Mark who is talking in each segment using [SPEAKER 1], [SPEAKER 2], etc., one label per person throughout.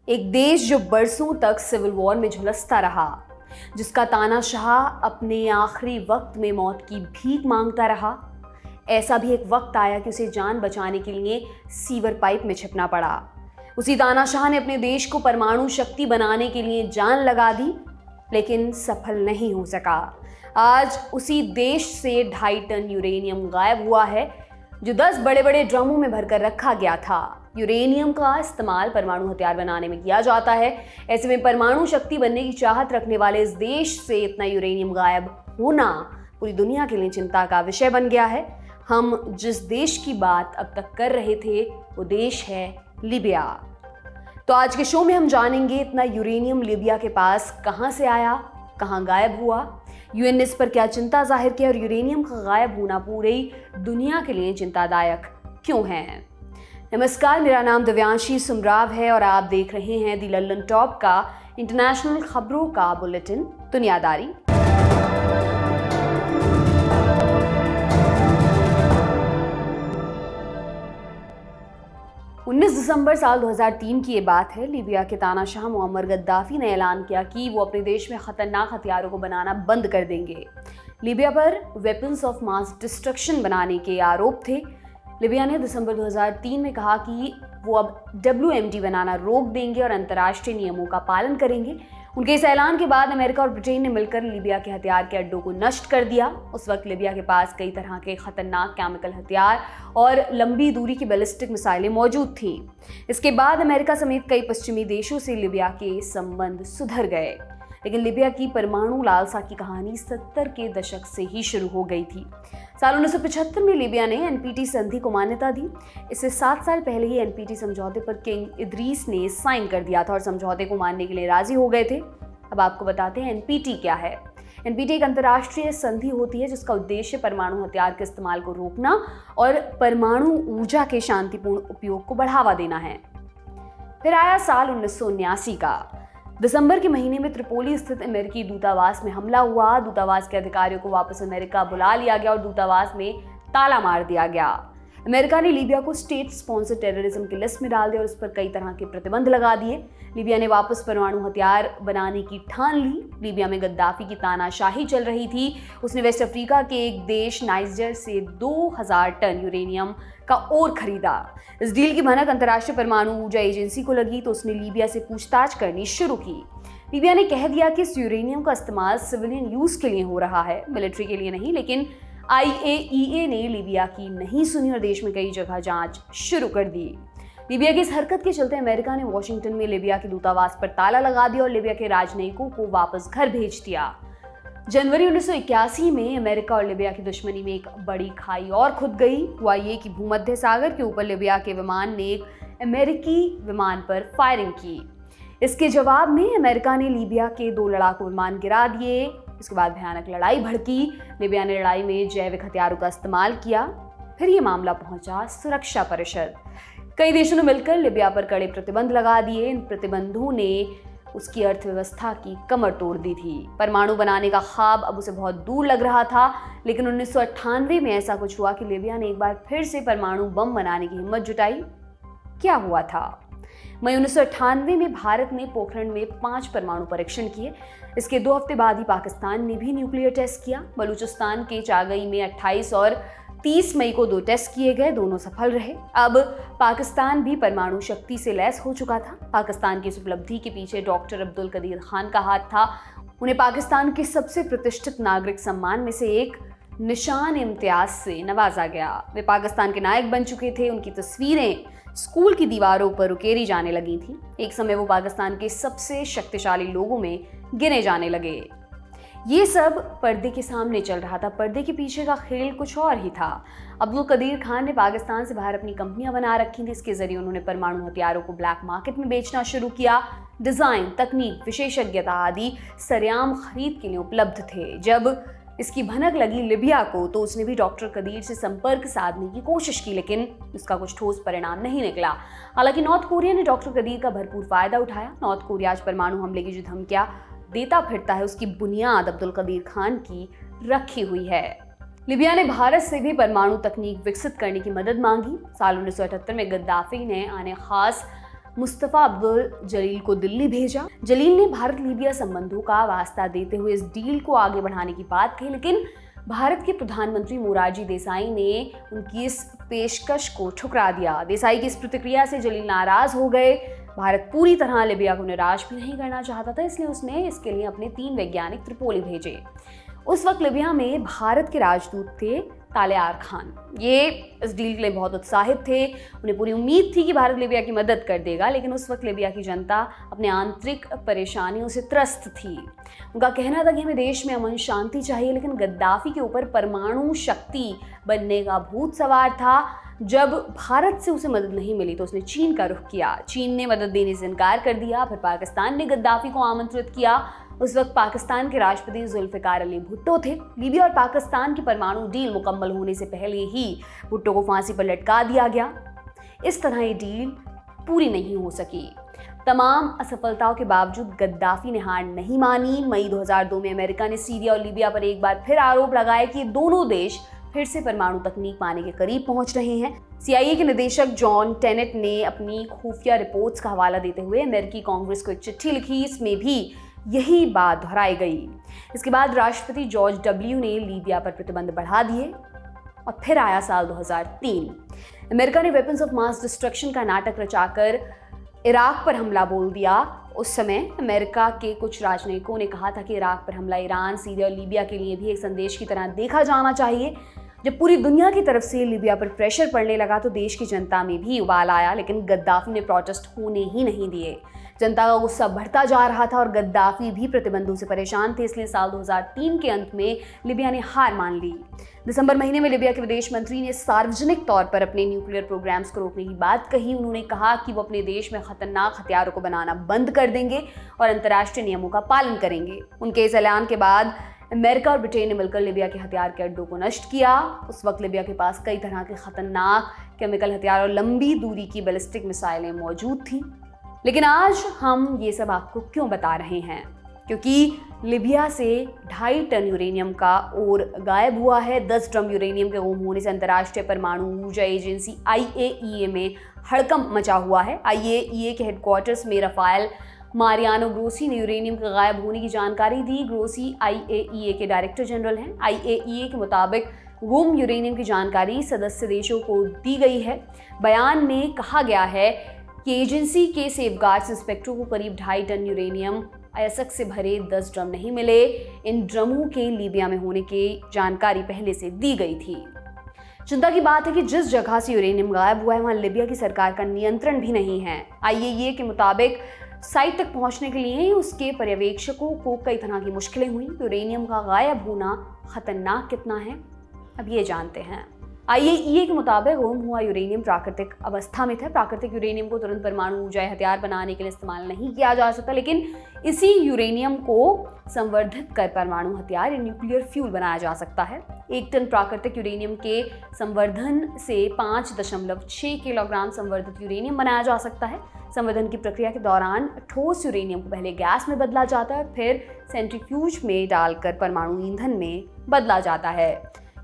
[SPEAKER 1] एक देश जो बरसों तक सिविल वॉर में झुलसता रहा, जिसका तानाशाह अपने आखिरी वक्त में मौत की भीख मांगता रहा। ऐसा भी एक वक्त आया कि उसे जान बचाने के लिए सीवर पाइप में छिपना पड़ा। उसी तानाशाह ने अपने देश को परमाणु शक्ति बनाने के लिए जान लगा दी, लेकिन सफल नहीं हो सका। आज उसी देश से 2.5 टन यूरेनियम गायब हुआ है, जो 10 बड़े बड़े ड्रमों में भरकर रखा गया था। यूरेनियम का इस्तेमाल परमाणु हथियार बनाने में किया जाता है। ऐसे में परमाणु शक्ति बनने की चाहत रखने वाले इस देश से इतना यूरेनियम गायब होना पूरी दुनिया के लिए चिंता का विषय बन गया है। हम जिस देश की बात अब तक कर रहे थे वो देश है लीबिया। तो आज के शो में हम जानेंगे इतना यूरेनियम लीबिया के पास कहां से आया, कहां गायब हुआ, यूएन ने इस पर क्या चिंता जाहिर की और यूरेनियम का गायब होना पूरी दुनिया के लिए चिंतादायक क्यों है। नमस्कार, मेरा नाम दिव्यांशी सुमराव है और आप देख रहे हैं दी लल्लन टॉप का इंटरनेशनल खबरों का बुलेटिन दुनियादारी। 19 दिसंबर साल 2003 की ये बात है। लीबिया के तानाशाह मुअम्मर गद्दाफी ने ऐलान किया कि वो अपने देश में खतरनाक हथियारों को बनाना बंद कर देंगे। लीबिया पर वेपन्स ऑफ मास डिस्ट्रक्शन बनाने के आरोप थे। लीबिया ने दिसंबर 2003 में कहा कि वो अब WMD बनाना रोक देंगे और अंतर्राष्ट्रीय नियमों का पालन करेंगे। उनके इस ऐलान के बाद अमेरिका और ब्रिटेन ने मिलकर लीबिया के हथियार के अड्डों को नष्ट कर दिया। उस वक्त लीबिया के पास कई तरह के खतरनाक केमिकल हथियार और लंबी दूरी की बैलिस्टिक मिसाइलें मौजूद थीं। इसके बाद अमेरिका समेत कई पश्चिमी देशों से लीबिया के संबंध सुधर गए, लेकिन लीबिया की परमाणु लालसा की कहानी 70 के दशक से ही शुरू हो गई थी। साल 1975 में लीबिया ने NPT संधि को मान्यता दी। इससे 7 साल पहले ही NPT समझौते पर किंग इदरीस ने साइन कर दिया था और समझौते को मानने के लिए राजी हो गए थे। अब आपको बताते हैं NPT क्या है। NPT एक अंतर्राष्ट्रीय संधि होती है जिसका उद्देश्य परमाणु हथियार के इस्तेमाल को रोकना और परमाणु ऊर्जा के शांतिपूर्ण उपयोग को बढ़ावा देना है। फिर आया साल 1979 का। दिसंबर के महीने में त्रिपोली स्थित अमेरिकी दूतावास में हमला हुआ। दूतावास के अधिकारियों को वापस अमेरिका बुला लिया गया और दूतावास में ताला मार दिया गया। अमेरिका ने लीबिया को स्टेट स्पॉन्सर टेररिज्म की लिस्ट में डाल दिया और उस पर कई तरह के प्रतिबंध लगा दिए। लीबिया ने वापस परमाणु हथियार बनाने की ठान ली। लीबिया में गद्दाफी की तानाशाही चल रही थी। उसने वेस्ट अफ्रीका के एक देश नाइजर से 2000 टन यूरेनियम का और खरीदा। इस डील की भनक अंतर्राष्ट्रीय परमाणु ऊर्जा एजेंसी को लगी तो उसने लीबिया से पूछताछ करनी शुरू की। लीबिया ने कह दिया कि इस यूरेनियम का इस्तेमाल सिविलियन यूज के लिए हो रहा है, मिलिट्री के लिए नहीं। लेकिन IAEA ने लीबिया की नहीं सुनी और देश में कई जगह जांच शुरू कर दी। लीबिया की इस हरकत के चलते अमेरिका ने वॉशिंगटन में लीबिया के दूतावास पर ताला लगा दिया और लीबिया के राजनयिकों को वापस घर भेज दिया। जनवरी 1981 में अमेरिका और लीबिया की दुश्मनी में एक बड़ी खाई और खुद गई। हुआ ये कि भूमध्य सागर के ऊपर लीबिया के विमान ने एक अमेरिकी विमान पर फायरिंग की। इसके जवाब में अमेरिका ने लीबिया के 2 लड़ाकू विमान गिरा दिए। इसके बाद भयानक लड़ाई भड़की। लीबिया ने लड़ाई में जैविक हथियारों का इस्तेमाल किया। फिर ये मामला पहुंचा सुरक्षा परिषद। कई देशों ने मिलकर लीबिया पर कड़े प्रतिबंध लगा दिए। इन प्रतिबंधों ने उसकी अर्थव्यवस्था की कमर तोड़ दी थी। परमाणु बनाने का ख्वाब अब उसे बहुत दूर लग रहा था। लेकिन 1998 में ऐसा कुछ हुआ कि लीबिया ने एक बार फिर से परमाणु बम बनाने की हिम्मत जुटाई। क्या हुआ था? मई 1998 में भारत ने पोखरण में 5 परमाणु परीक्षण किए। इसके 2 हफ्ते बाद ही पाकिस्तान ने भी न्यूक्लियर टेस्ट किया। बलूचिस्तान के चागई में 28 और 30 मई को 2 टेस्ट किए गए, दोनों सफल रहे। अब पाकिस्तान भी परमाणु शक्ति से लैस हो चुका था। पाकिस्तान की इस उपलब्धि के पीछे डॉक्टर अब्दुल कदीर खान का हाथ था। उन्हें पाकिस्तान के सबसे प्रतिष्ठित नागरिक सम्मान में से एक निशान इम्तियाज से नवाजा गया। वे पाकिस्तान के नायक बन चुके थे। उनकी तस्वीरें स्कूल की दीवारों पर उकेरी जाने लगी थी। एक समय वो पाकिस्तान के सबसे शक्तिशाली लोगों में गिने जाने लगे। ये सब पर्दे के सामने चल रहा था, पर्दे के पीछे का खेल कुछ और ही था। अब्दुल कदीर खान ने पाकिस्तान से बाहर अपनी कंपनियां बना रखी थी। इसके जरिए उन्होंने परमाणु हथियारों को ब्लैक मार्केट में बेचना शुरू किया। डिजाइन, तकनीक, विशेषज्ञता आदि सरेआम खरीद के लिए उपलब्ध थे। जब इसकी भनक लगी लीबिया को तो उसने भी डॉक्टर कदीर से संपर्क साधने की कोशिश की, लेकिन उसका कुछ ठोस परिणाम नहीं निकला। हालांकि नॉर्थ कोरिया ने डॉक्टर कदीर का भरपूर फायदा उठाया। नॉर्थ कोरिया आज परमाणु हमले की जो धमकियां देता फिरता है उसकी बुनियाद अब्दुल कदीर खान की रखी हुई है। लीबिया ने भारत से भी परमाणु तकनीक विकसित करने की मदद मांगी। साल 1978 में गद्दाफी ने आने खास मुस्तफ़ा अब्दुल जलील को दिल्ली भेजा। जलील ने भारत लीबिया संबंधों का वास्ता देते हुए इस डील को आगे बढ़ाने की बात कही, लेकिन भारत के प्रधानमंत्री मोरारजी देसाई ने उनकी इस पेशकश को ठुकरा दिया। देसाई की इस प्रतिक्रिया से जलील नाराज हो गए। भारत पूरी तरह लिबिया को निराश भी नहीं करना चाहता था, इसलिए उसने इसके लिए अपने 3 वैज्ञानिक त्रिपोली भेजे। उस वक्त लिबिया में भारत के राजदूत थे तालेयार खान। ये इस डील के लिए बहुत उत्साहित थे। उन्हें पूरी उम्मीद थी कि भारत लिबिया की मदद कर देगा, लेकिन उस वक्त लिबिया की जनता अपने आंतरिक परेशानियों से त्रस्त थी। उनका कहना था कि हमें देश में अमन शांति चाहिए, लेकिन गद्दाफी के ऊपर परमाणु शक्ति बनने का भूत सवार था। जब भारत से उसे मदद नहीं मिली तो उसने चीन का रुख किया। चीन ने मदद देने से इनकार कर दिया। फिर पाकिस्तान ने गद्दाफी को आमंत्रित किया। उस वक्त पाकिस्तान के राष्ट्रपति जुल्फिकार अली भुट्टो थे। लीबिया और पाकिस्तान की परमाणु डील मुकम्मल होने से पहले ही भुट्टो को फांसी पर लटका दिया गया। इस तरह ये डील पूरी नहीं हो सकी। तमाम असफलताओं के बावजूद गद्दाफी ने हार नहीं मानी। मई 2002 में अमेरिका ने सीरिया और लीबिया पर एक बार फिर आरोप लगाया कि दोनों देश फिर से परमाणु तकनीक पाने के करीब पहुंच रहे हैं। CIA के निदेशक जॉन टेनेट ने अपनी खुफिया रिपोर्ट्स का हवाला देते हुए अमेरिकी कांग्रेस को एक चिट्ठी लिखी। इसमें भी यही बात दोहराई गई। इसके बाद राष्ट्रपति जॉर्ज W ने लीबिया पर प्रतिबंध बढ़ा दिए और फिर आया साल 2003। अमेरिका ने वेपन्स ऑफ मास डिस्ट्रक्शन का नाटक रचाकर इराक पर हमला बोल दिया। उस समय अमेरिका के कुछ राजनयिकों ने कहा था कि इराक पर हमला ईरान, सीरिया और लीबिया के लिए भी एक संदेश की तरह देखा जाना चाहिए। जब पूरी दुनिया की तरफ से लीबिया पर प्रेशर पड़ने लगा तो देश की जनता में भी उबाल आया, लेकिन गद्दाफी ने प्रोटेस्ट होने ही नहीं दिए। जनता का गुस्सा बढ़ता जा रहा था और गद्दाफी भी प्रतिबंधों से परेशान थे। इसलिए साल 2003 के अंत में लिबिया ने हार मान ली। दिसंबर महीने में लिबिया के विदेश मंत्री ने सार्वजनिक तौर पर अपने न्यूक्लियर प्रोग्राम्स को रोकने की बात कही। उन्होंने कहा कि वो अपने देश में खतरनाक हथियारों को बनाना बंद कर देंगे और अंतर्राष्ट्रीय नियमों का पालन करेंगे। उनके इस ऐलान के बाद अमेरिका और ब्रिटेन ने मिलकर लिबिया के हथियार के अड्डों को नष्ट किया। उस वक्त लिबिया के पास कई तरह के खतरनाक केमिकल हथियार और लंबी दूरी की बैलिस्टिक मिसाइलें मौजूद थीं। लेकिन आज हम ये सब आपको क्यों बता रहे हैं? क्योंकि लिबिया से 2.5 टन यूरेनियम का ओर गायब हुआ है। 10 ड्रम यूरेनियम के गुम होने से अंतर्राष्ट्रीय परमाणु ऊर्जा एजेंसी IAEA में हड़कंप मचा हुआ है। IAEA के हेडक्वार्टर्स में रफाएल मारियानो ग्रोसी ने यूरेनियम के गायब होने की जानकारी दी। ग्रोसी IAEA के डायरेक्टर जनरल हैं। IAEA के मुताबिक गुम यूरेनियम की जानकारी सदस्य देशों को दी गई है। बयान में कहा गया है कि एजेंसी के सेफगार्ड्स इंस्पेक्टरों को करीब 2.5 टन यूरेनियम अयस्क से भरे 10 ड्रम नहीं मिले। इन ड्रमों के लीबिया में होने की जानकारी पहले से दी गई थी। चिंता की बात है कि जिस जगह से यूरेनियम गायब हुआ है वहां लिबिया की सरकार का नियंत्रण भी नहीं है। IAEA के मुताबिक साइट तक पहुंचने के लिए उसके पर्यवेक्षकों को कई तरह की मुश्किलें हुई। यूरेनियम का गायब होना खतरनाक कितना है, अब ये जानते हैं। IAEA के मुताबिक गुम हुआ यूरेनियम प्राकृतिक अवस्था में था। प्राकृतिक यूरेनियम को तुरंत परमाणु ऊर्जा हथियार बनाने के लिए इस्तेमाल नहीं किया जा सकता, लेकिन इसी यूरेनियम को संवर्धित कर परमाणु हथियार या न्यूक्लियर फ्यूल बनाया जा सकता है। 1 टन प्राकृतिक यूरेनियम के संवर्धन से 5.6 किलोग्राम संवर्धित यूरेनियम बनाया जा सकता है। संवर्धन की प्रक्रिया के दौरान ठोस यूरेनियम को पहले गैस में बदला जाता है, फिर सेंट्रीफ्यूज में डालकर परमाणु ईंधन में बदला जाता है।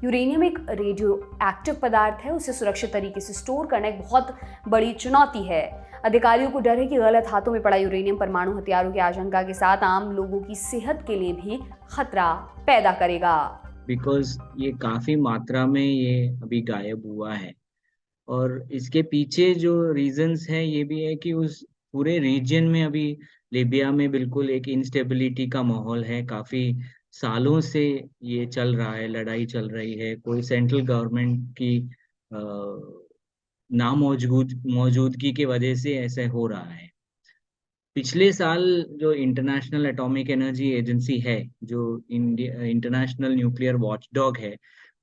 [SPEAKER 1] यूरेनियम एक रेडियो एक्टिव पदार्थ है। उसे सुरक्षित तरीके से स्टोर करना एक बहुत बड़ी चुनौती है। अधिकारियों को डर है कि गलत हाथों में पड़ा यूरेनियम परमाणु हथियारों की आशंका के साथ आम लोगों की सेहत के लिए भी खतरा पैदा करेगा।
[SPEAKER 2] बिकॉज ये काफ़ी मात्रा में ये अभी गायब हुआ है और इसके पीछे जो रीजंस हैं ये भी है कि उस पूरे रीजन में अभी लिबिया में बिल्कुल एक इंस्टेबिलिटी का माहौल है। काफ़ी सालों से ये चल रहा है, लड़ाई चल रही है। कोई सेंट्रल गवर्नमेंट की मौजूदगी की वजह से ऐसे हो रहा है। पिछले साल जो इंटरनेशनल एटॉमिक एनर्जी एजेंसी है, जो इंटरनेशनल न्यूक्लियर वॉचडॉग है,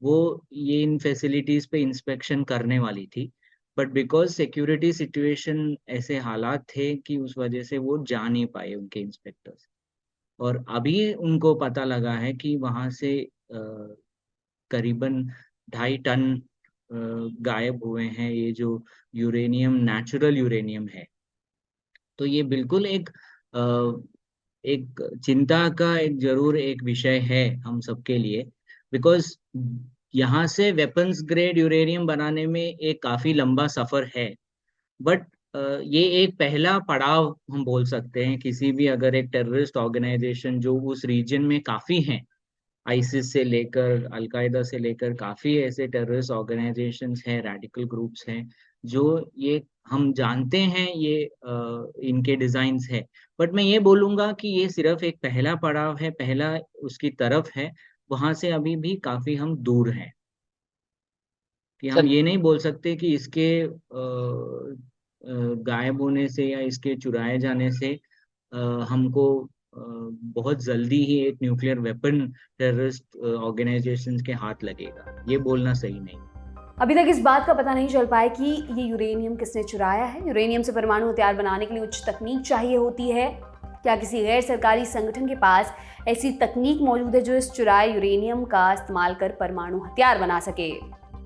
[SPEAKER 2] वो ये इन फैसिलिटीज़ पे इंस्पेक्शन करने वाली थी, बट बिकॉज सिक्योरिटी सिचुएशन ऐसे हालात थे कि उस वजह से वो जा नहीं पाए उनके इंस्पेक्टर्स। और अभी उनको पता लगा है कि वहाँ से करीबन 2.5 टन गायब हुए हैं ये जो यूरेनियम, नेचुरल यूरेनियम है। तो ये बिल्कुल एक चिंता का एक जरूर एक विषय है हम सबके लिए, बिकॉज यहाँ से वेपन्स ग्रेड यूरेनियम बनाने में एक काफ़ी लंबा सफ़र है। बट ये एक पहला पड़ाव हम बोल सकते हैं। किसी भी अगर एक टेररिस्ट ऑर्गेनाइजेशन जो उस रीजन में काफ़ी हैं, आईसिस से लेकर अलकायदा से लेकर काफ़ी ऐसे टेररिस्ट ऑर्गेनाइजेशंस हैं, रेडिकल ग्रुप्स हैं, जो ये हम जानते हैं ये इनके डिज़ाइंस है। बट मैं ये बोलूँगा कि ये सिर्फ़ एक पहला पड़ाव है, पहला उसकी तरफ है, वहाँ से अभी भी काफ़ी हम दूर हैं। कि हम
[SPEAKER 3] चल
[SPEAKER 2] ये नहीं बोल सकते कि इसके गायब होने से या इसके चुराए जाने से हमको बहुत जल्दी ही एक न्यूक्लियर वेपन टेररिस्ट ऑर्गेनाइजेशंस के हाथ लगेगा, ये बोलना सही नहीं।
[SPEAKER 1] अभी तक इस बात का पता नहीं चल पाया कि ये यूरेनियम किसने चुराया है। यूरेनियम से परमाणु हथियार बनाने के लिए उच्च तकनीक चाहिए होती है। क्या किसी गैर सरकारी संगठन के पास ऐसी तकनीक मौजूद है जो इस चुराए यूरेनियम का इस्तेमाल कर परमाणु हथियार बना सके?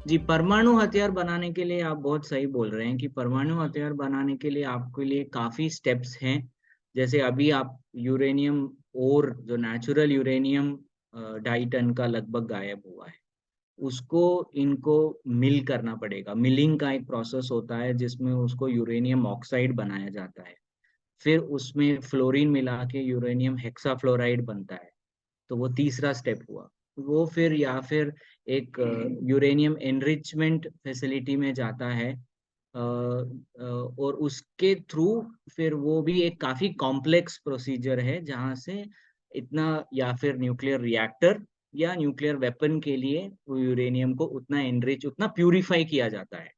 [SPEAKER 2] जी, परमाणु हथियार बनाने के लिए आप बहुत सही बोल रहे हैं कि परमाणु हथियार बनाने के लिए आपके लिए काफ़ी स्टेप्स हैं। जैसे अभी आप यूरेनियम और जो नेचुरल यूरेनियम 2.5 टन का लगभग गायब हुआ है। उसको इनको मिल करना पड़ेगा। मिलिंग का एक प्रोसेस होता है जिसमें उसको यूरेनियम ऑक्साइड बनाया जाता है। फिर उसमें फ्लोरीन मिला के यूरेनियम हेक्साफ्लोराइड बनता है। तो वो तीसरा स्टेप हुआ। वो फिर या फिर एक यूरेनियम एनरिचमेंट फैसिलिटी में जाता है और उसके थ्रू फिर वो भी एक काफ़ी कॉम्प्लेक्स प्रोसीजर है जहाँ से इतना या फिर न्यूक्लियर रिएक्टर या न्यूक्लियर वेपन के लिए वो यूरेनियम को उतना एनरिच उतना प्यूरिफाई किया जाता है।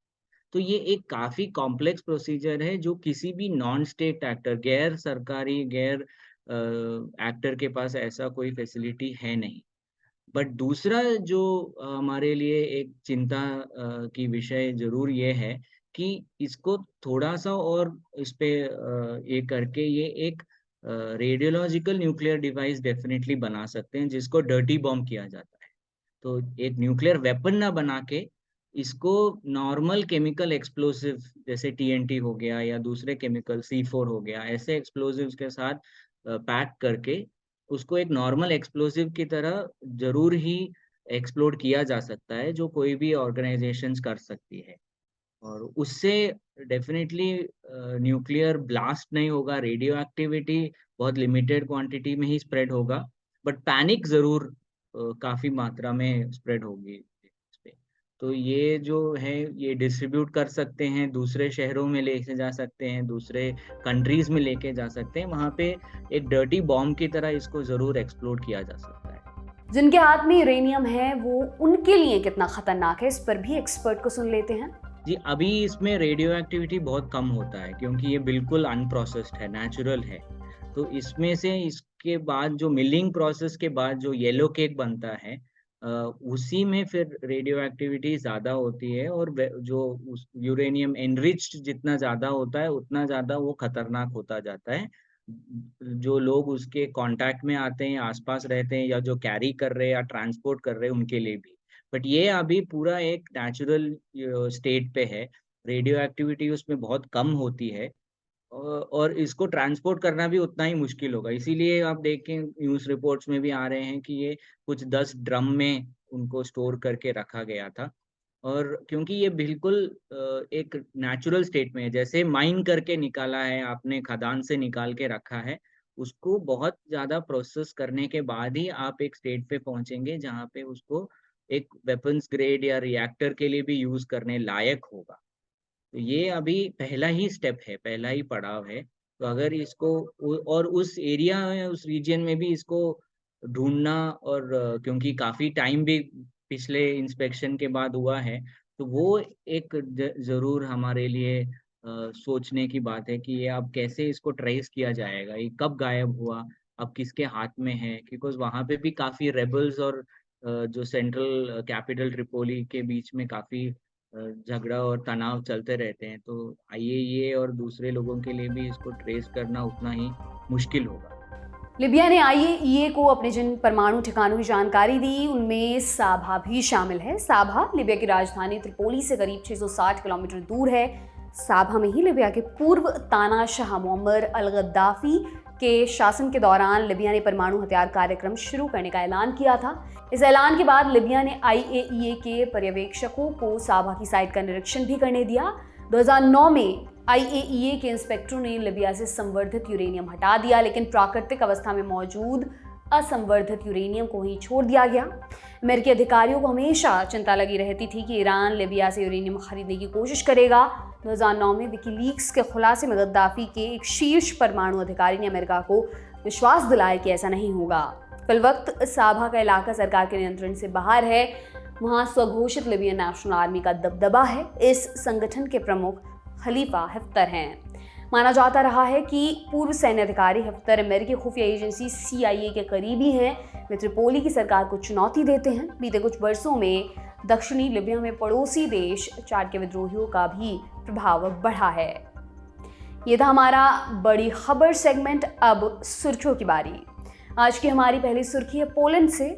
[SPEAKER 2] तो ये एक काफ़ी कॉम्प्लेक्स प्रोसीजर है जो किसी भी नॉन स्टेट एक्टर गैर सरकारी गैर एक्टर के पास ऐसा कोई फैसिलिटी है नहीं। बट दूसरा जो हमारे लिए एक चिंता की विषय ज़रूर ये है कि इसको थोड़ा-सा और इस पे ये करके ये एक रेडियोलॉजिकल न्यूक्लियर डिवाइस डेफ़िनिटली बना सकते हैं जिसको डर्टी बॉम्ब किया जाता है। तो एक न्यूक्लियर वेपन ना बना के इसको नॉर्मल केमिकल एक्सप्लोसिव जैसे टीएनटी हो गया या दूसरे केमिकल C4 हो गया, ऐसे एक्सप्लोसिव्स के साथ पैक करके उसको एक नॉर्मल एक्सप्लोसिव की तरह ज़रूर ही एक्सप्लोड किया जा सकता है, जो कोई भी ऑर्गनाइज़ेशंस कर सकती है। और उससे डेफ़िनेटली न्यूक्लियर ब्लास्ट नहीं होगा, रेडियो एक्टिविटी बहुत लिमिटेड क्वांटिटी में ही स्प्रेड होगा, बट पैनिक ज़रूर काफ़ी मात्रा में स्प्रेड होगी इस पे। तो ये जो है, ये डिस्ट्रीब्यूट कर सकते हैं, दूसरे शहरों में लेके जा सकते हैं, दूसरे कंट्रीज़ में लेके जा सकते हैं, वहाँ पे एक डर्टी बॉम्ब की तरह इसको ज़रूर एक्सप्लोड किया जा सकता है।
[SPEAKER 1] जिनके हाथ में यूरेनियम है वो उनके लिए कितना खतरनाक है, इस पर भी एक्सपर्ट को सुन लेते हैं।
[SPEAKER 2] जी, अभी इसमें रेडियो एक्टिविटी बहुत कम होता है क्योंकि ये बिल्कुल अनप्रोसेस्ड है, नेचुरल है। तो इसमें से इसके बाद जो मिलिंग प्रोसेस के बाद जो येलो केक बनता है अ, उसी में फिर रेडियो एक्टिविटी ज़्यादा होती है और जो उस यूरेनियम एनरिच्ड जितना ज़्यादा होता है, उतना ज़्यादा वो खतरनाक होता जाता है। जो लोग उसके कॉन्टैक्ट में आते हैं, आस-पास रहते हैं या जो कैरी कर रहे हैं या ट्रांसपोर्ट कर रहे हैं, उनके लिए भी। बट ये अभी पूरा एक नेचुरल स्टेट पे है, रेडियो एक्टिविटी उसमें बहुत कम होती है और इसको ट्रांसपोर्ट करना भी उतना ही मुश्किल होगा। इसीलिए आप देखें न्यूज़ रिपोर्ट्स में भी आ रहे हैं कि ये कुछ 10 ड्रम में उनको स्टोर करके रखा गया था और क्योंकि ये बिल्कुल एक नेचुरल स्टेट में है, जैसे माइन करके निकाला है आपने, खदान से निकाल के रखा है, उसको बहुत ज़्यादा प्रोसेस करने के बाद ही आप एक स्टेट पे पहुँचेंगे, जहाँ पे उसको एक वेपन्स ग्रेड या रिएक्टर के लिए भी यूज़ करने लायक होगा। तो ये अभी पहला ही स्टेप है, पहला ही पड़ाव है। तो अगर इसको और उस एरिया में, उस रीजन में भी इसको ढूँढना और क्योंकि काफ़ी टाइम भी पिछले इंस्पेक्शन के बाद हुआ है, तो वो एक ज़रूर हमारे लिए सोचने की बात है कि ये अब कैसे इसको ट्रेस किया जाएगा, ये कब गायब हुआ, अब किसके हाथ में है? बिकॉज़ वहाँ पे भी काफ़ी रेबल्स और जो सेंट्रल कैपिटल ट्रिपोली के बीच में काफ़ी झगड़ा और तनाव चलते रहते हैं, तो आईएईए और दूसरे लोगों के लिए भी इसको ट्रेस करना उतना ही मुश्किल होगा।
[SPEAKER 1] लिबिया ने आईएईए को अपने जिन परमाणु ठिकानों की जानकारी दी उनमें साभा भी शामिल है। साभा लिबिया की राजधानी त्रिपोली से करीब 660 किलोमीटर दूर है। साभा में ही लिबिया के पूर्व तानाशाह मुअम्मर अल गद्दाफी के शासन के दौरान लिबिया ने परमाणु हथियार कार्यक्रम शुरू करने का ऐलान किया था। इस ऐलान के बाद लिबिया ने आईएईए के पर्यवेक्षकों को साभा की साइट का निरीक्षण भी करने दिया। 2009 में IAEA के इंस्पेक्टरों ने लीबिया से संवर्धित यूरेनियम हटा दिया, लेकिन प्राकृतिक अवस्था में मौजूद असंवर्धित यूरेनियम को ही छोड़ दिया गया। अमेरिकी अधिकारियों को हमेशा चिंता लगी रहती थी कि ईरान लीबिया से यूरेनियम खरीदने की कोशिश करेगा। 2009 में विकीलीक्स के खुलासे में गद्दाफी के एक शीर्ष परमाणु अधिकारी ने अमेरिका को विश्वास दिलाया कि ऐसा नहीं होगा। फिलवक्त साबा का इलाका सरकार के नियंत्रण से बाहर है। वहाँ स्वघोषित लीबियन नेशनल आर्मी का दबदबा है। इस संगठन के प्रमुख खलीफा हफ्तर हैं। माना जाता रहा है कि पूर्व सैन्य अधिकारी हफ्तर अमेरिकी खुफिया एजेंसी CIA के करीबी हैं। वे त्रिपोली की सरकार को चुनौती देते हैं। बीते कुछ वर्षों में दक्षिणी लीबिया में पड़ोसी देश चाड के विद्रोहियों का भी प्रभाव बढ़ा है। ये था हमारा बड़ी खबर सेगमेंट। अब सुर्खियों की बारी। आज की हमारी पहली सुर्खी है पोलैंड से।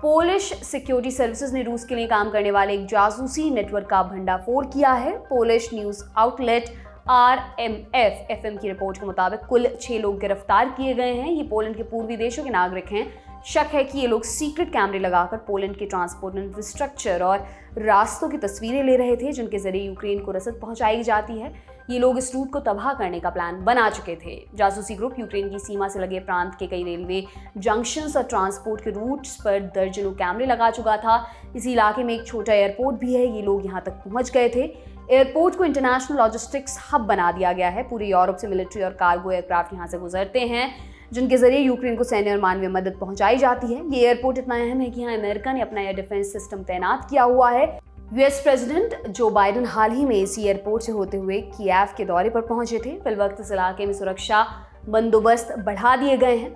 [SPEAKER 1] पोलिश सिक्योरिटी सर्विसेज ने रूस के लिए काम करने वाले एक जासूसी नेटवर्क का भंडाफोड़ किया है। Polish news outlet RMF FM की रिपोर्ट के मुताबिक कुल 6 लोग गिरफ्तार किए गए हैं। ये पोलैंड के पूर्वी देशों के नागरिक हैं। शक है कि ये लोग सीक्रेट कैमरे लगाकर पोलैंड के ट्रांसपोर्ट इंफ्रास्ट्रक्चर और रास्तों की तस्वीरें ले रहे थे, जिनके जरिए यूक्रेन को रसद पहुंचाई जाती है। ये लोग इस रूट को तबाह करने का प्लान बना चुके थे। जासूसी ग्रुप यूक्रेन की सीमा से लगे प्रांत के कई रेलवे जंक्शंस और ट्रांसपोर्ट के रूट्स पर दर्जनों कैमरे लगा चुका था। इसी इलाके में एक छोटा एयरपोर्ट भी है। ये लोग यहाँ तक पहुँच गए थे। एयरपोर्ट को इंटरनेशनल लॉजिस्टिक्स हब बना दिया गया है। पूरे यूरोप से मिलिट्री और कार्गो एयरक्राफ्ट यहाँ से गुजरते हैं, जिनके जरिए यूक्रेन को सैन्य और मानवीय मदद पहुंचाई जाती है। ये एयरपोर्ट इतना अहम है कि यहाँ अमेरिका ने अपना एयर डिफेंस सिस्टम तैनात किया हुआ है। US प्रेसिडेंट जो बाइडेन हाल ही में इसी एयरपोर्ट से होते हुए किएव के दौरे पर पहुंचे थे। फिलवक्त इस इलाके में सुरक्षा बंदोबस्त बढ़ा दिए गए हैं।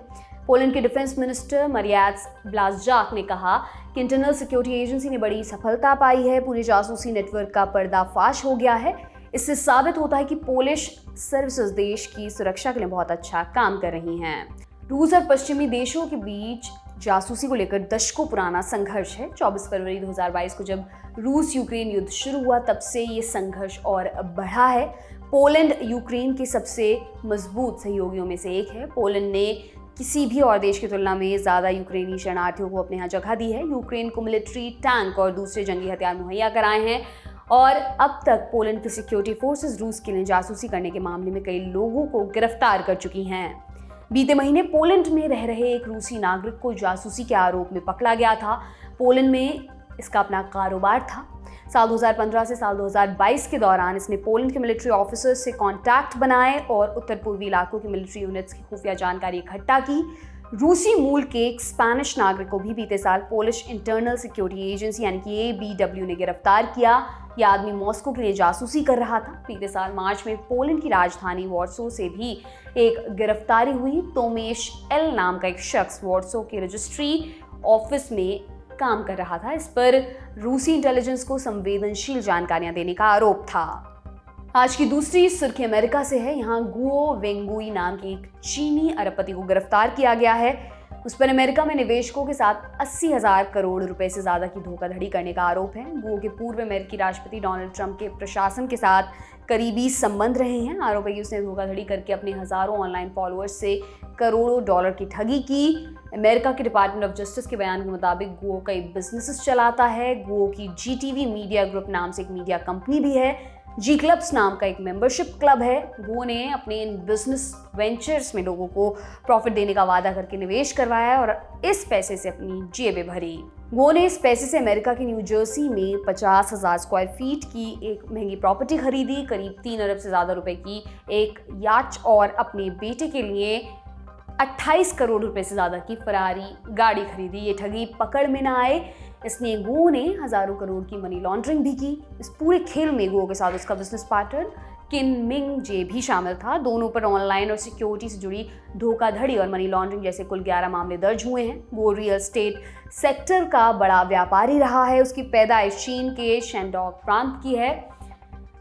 [SPEAKER 1] पोलैंड के डिफेंस मिनिस्टर मरियाट्स ब्लाज़जाक ने कहा कि इंटरनल सिक्योरिटी एजेंसी ने बड़ी सफलता पाई है। पूरे जासूसी नेटवर्क का पर्दाफाश हो गया है। इससे साबित होता है कि पोलिश सर्विसेज देश की सुरक्षा के लिए बहुत अच्छा काम कर रही हैं। रूस और पश्चिमी देशों के बीच जासूसी को लेकर दशकों पुराना संघर्ष है। 24 फरवरी 2022 को जब रूस यूक्रेन युद्ध शुरू हुआ, तब से ये संघर्ष और बढ़ा है। पोलैंड यूक्रेन के सबसे मजबूत सहयोगियों में से एक है। पोलैंड ने किसी भी और देश की तुलना में ज़्यादा यूक्रेनी शरणार्थियों को अपने यहाँ जगह दी है। यूक्रेन को मिलिट्री, टैंक और दूसरे जंगी हथियार मुहैया कराए हैं और अब तक पोलैंड की सिक्योरिटी फोर्सेस रूस के लिए जासूसी करने के मामले में कई लोगों को गिरफ्तार कर चुकी हैं। बीते महीने पोलैंड में रह रहे एक रूसी नागरिक को जासूसी के आरोप में पकड़ा गया था। पोलैंड में इसका अपना कारोबार था। साल 2015 से साल 2022 के दौरान इसने पोलैंड के मिलिट्री ऑफिसर्स से कॉन्टैक्ट बनाए और उत्तर पूर्वी इलाकों की मिलिट्री यूनिट्स की खुफिया जानकारी इकट्ठा की। रूसी मूल के एक स्पेनिश नागरिक को भी बीते साल पोलिश इंटरनल सिक्योरिटी एजेंसी यानी कि ABW ने गिरफ्तार किया। यह आदमी मॉस्को के लिए जासूसी कर रहा था। बीते साल मार्च में पोलैंड की राजधानी वॉर्सो से भी एक गिरफ्तारी हुई। तोमेश एल नाम का एक शख्स वॉर्सो के रजिस्ट्री ऑफिस में काम कर रहा था। इस पर रूसी इंटेलिजेंस को संवेदनशील जानकारियां देने का आरोप था। आज की दूसरी सुर्खी अमेरिका से है। यहाँ गुओ वेंगुई नाम के एक चीनी अरबपति को गिरफ्तार किया गया है। उस पर अमेरिका में निवेशकों के साथ 80,000 करोड़ रुपए से ज्यादा की धोखाधड़ी करने का आरोप है। गुओ के पूर्व अमेरिकी राष्ट्रपति डोनाल्ड ट्रंप के प्रशासन के साथ करीबी संबंध रहे हैं। आरोप है कि उसने धोखाधड़ी करके अपने हजारों ऑनलाइन फॉलोअर्स से करोड़ों डॉलर की ठगी की। अमेरिका के डिपार्टमेंट ऑफ जस्टिस के बयान के मुताबिक गुओ कई बिजनेसेस चलाता है। गुओ की GTV मीडिया ग्रुप नाम से एक मीडिया कंपनी भी है। G क्लब्स नाम का एक मेंबरशिप क्लब है। गुओ ने अपने इन बिजनेस वेंचर्स में लोगों को प्रॉफिट देने का वादा करके निवेश करवाया और इस पैसे से अपनी जेबें भरी। गुओ ने इस पैसे से अमेरिका के न्यू जर्सी में 50,000 स्क्वायर फीट की एक महंगी प्रॉपर्टी खरीदी, करीब 3 अरब से ज़्यादा रुपए की एक याच और अपने बेटे के लिए 28 करोड़ रुपए से ज़्यादा की फरारी गाड़ी खरीदी। ये ठगी पकड़ में ना आए, इसने गुओ ने हजारों करोड़ की मनी लॉन्ड्रिंग भी की। इस पूरे खेल में गुओ के साथ उसका बिजनेस पार्टनर किन मिंग जे भी शामिल था। दोनों पर ऑनलाइन और सिक्योरिटी से जुड़ी धोखाधड़ी और मनी लॉन्ड्रिंग जैसे कुल 11 मामले दर्ज हुए हैं। गुओ रियल एस्टेट सेक्टर का बड़ा व्यापारी रहा है। उसकी पैदाइश चीन के शेंडोंग प्रांत की है।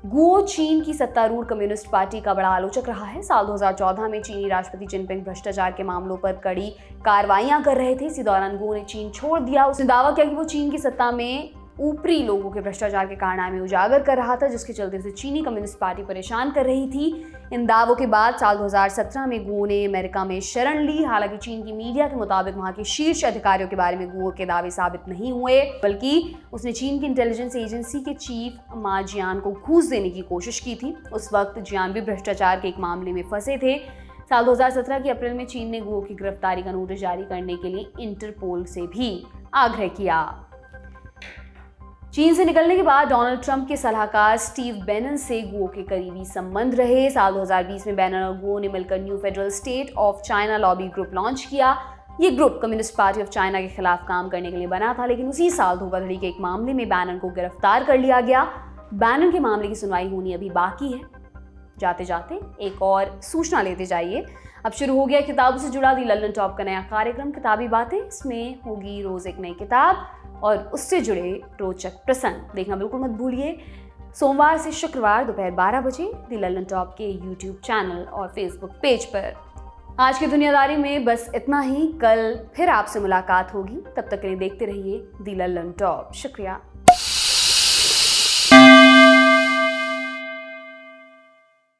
[SPEAKER 1] गुओ चीन की सत्तारूढ़ कम्युनिस्ट पार्टी का बड़ा आलोचक रहा है। साल 2014 में चीनी राष्ट्रपति जिनपिंग भ्रष्टाचार के मामलों पर कड़ी कार्रवाइयां कर रहे थे। इसी दौरान गुओ ने चीन छोड़ दिया। उसने दावा किया कि वो चीन की सत्ता में ऊपरी लोगों के भ्रष्टाचार के कारनामे उजागर कर रहा था, जिसके चलते से चीनी कम्युनिस्ट पार्टी परेशान कर रही थी। इन दावों के बाद साल 2017 में गुओ ने अमेरिका में शरण ली। हालांकि चीन की मीडिया के मुताबिक वहां के शीर्ष अधिकारियों के बारे में गुओ के दावे साबित नहीं हुए, बल्कि उसने चीन की इंटेलिजेंस एजेंसी के चीफ मा जियान को घूस देने की कोशिश की थी। उस वक्त जियान भी भ्रष्टाचार के एक मामले में फंसे थे। साल 2017 के अप्रैल में चीन ने गुओ की गिरफ्तारी का नोटिस जारी करने के लिए इंटरपोल से भी आग्रह किया। चीन से निकलने के बाद डोनाल्ड ट्रंप के सलाहकार स्टीव बैनन से गुओ के करीबी संबंध रहे। साल 2020 में बैनन और गुओ ने मिलकर new federal state of China lobby group launch किया। ये group communist party of China के खिलाफ काम करने के लिए बना था, लेकिन उसी साल धोखाधड़ी के एक मामले में बैनन को गिरफ्तार कर लिया गया। बैनन के मामले की सुनवाई होनी अभी बाकी है। जाते जाते एक और सूचना लेते जाइए। अब शुरू हो गया किताबों से जुड़ा दी लल्लन टॉप का नया कार्यक्रम किताबी बातें। इसमें होगी रोज एक नई किताब और उससे जुड़े रोचक प्रसंग। देखना बिल्कुल मत भूलिए। सोमवार से शुक्रवार दोपहर 12 बजे दी लल्लन टॉप के यूट्यूब चैनल और फेसबुक पेज पर। आज की दुनियादारी में बस इतना ही। कल फिर आपसे मुलाकात होगी। तब तक के लिए देखते रहिए दी लल्लन टॉप। शुक्रिया।